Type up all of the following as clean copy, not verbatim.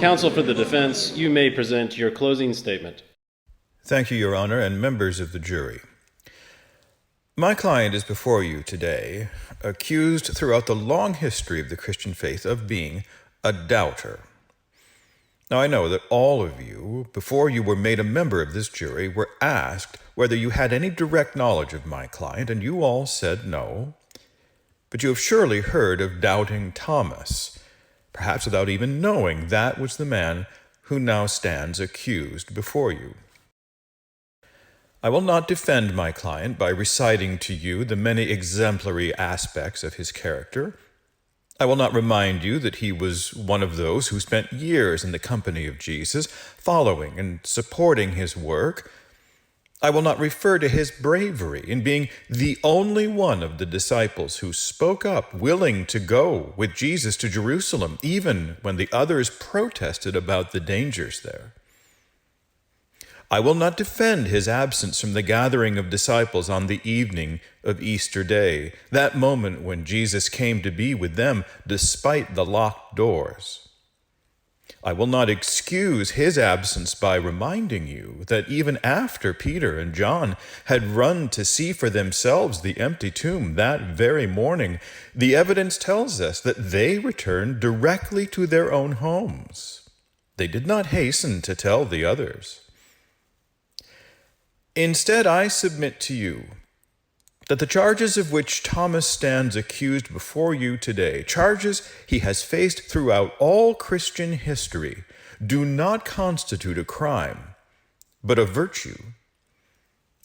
Counsel for the defense, you may present your closing statement. Thank you, Your Honor, and members of the jury. My client is before you today, accused throughout the long history of the Christian faith of being a doubter. Now, I know that all of you, before you were made a member of this jury, were asked whether you had any direct knowledge of my client, and you all said no. But you have surely heard of doubting Thomas, perhaps without even knowing that was the man who now stands accused before you. I will not defend my client by reciting to you the many exemplary aspects of his character. I will not remind you that he was one of those who spent years in the company of Jesus, following and supporting his work. I will not refer to his bravery in being the only one of the disciples who spoke up, willing to go with Jesus to Jerusalem, even when the others protested about the dangers there. I will not defend his absence from the gathering of disciples on the evening of Easter Day, that moment when Jesus came to be with them despite the locked doors. I will not excuse his absence by reminding you that even after Peter and John had run to see for themselves the empty tomb that very morning, the evidence tells us that they returned directly to their own homes. They did not hasten to tell the others. Instead, I submit to you that the charges of which Thomas stands accused before you today, charges he has faced throughout all Christian history, do not constitute a crime, but a virtue.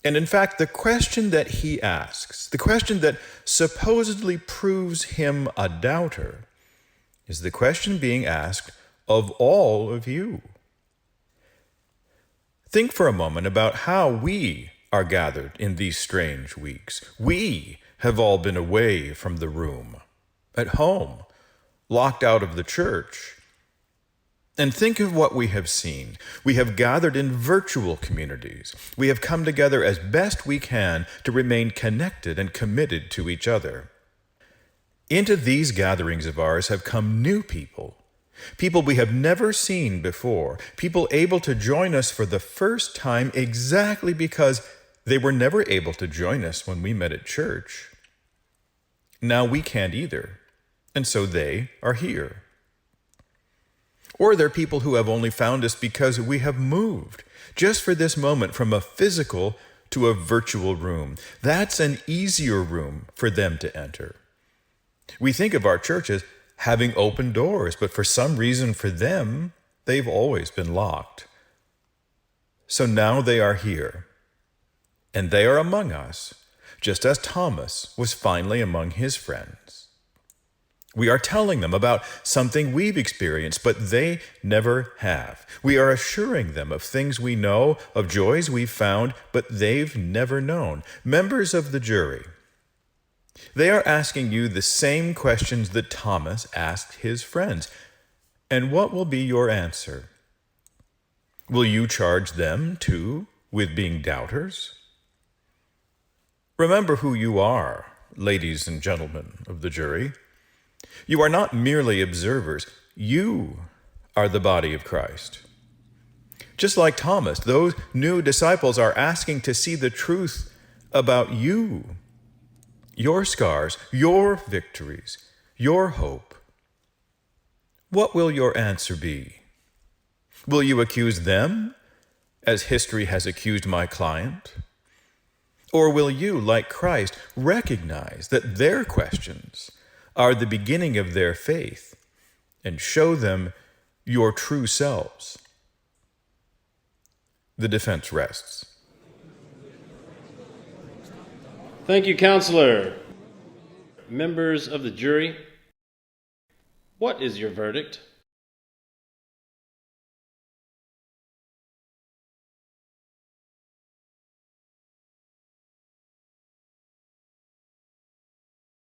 And in fact, the question that he asks, the question that supposedly proves him a doubter, is the question being asked of all of you. Think for a moment about how we are gathered in these strange weeks. We have all been away from the room, at home, locked out of the church. And think of what we have seen. We have gathered in virtual communities. We have come together as best we can to remain connected and committed to each other. Into these gatherings of ours have come new people we have never seen before, people able to join us for the first time exactly because they were never able to join us when we met at church. Now we can't either, and so they are here. Or they're people who have only found us because we have moved, just for this moment, from a physical to a virtual room. That's an easier room for them to enter. We think of our churches having open doors, but for some reason for them, they've always been locked. So now they are here, and they are among us, just as Thomas was finally among his friends. We are telling them about something we've experienced, but they never have. We are assuring them of things we know, of joys we've found, but they've never known. Members of the jury, they are asking you the same questions that Thomas asked his friends. And what will be your answer? Will you charge them, too, with being doubters? Remember who you are, ladies and gentlemen of the jury. You are not merely observers. You are the body of Christ. Just like Thomas, those new disciples are asking to see the truth about you, your scars, your victories, your hope. What will your answer be? Will you accuse them, as history has accused my client? Or will you, like Christ, recognize that their questions are the beginning of their faith and show them your true selves? The defense rests. Thank you, Counselor. Members of the jury, what is your verdict?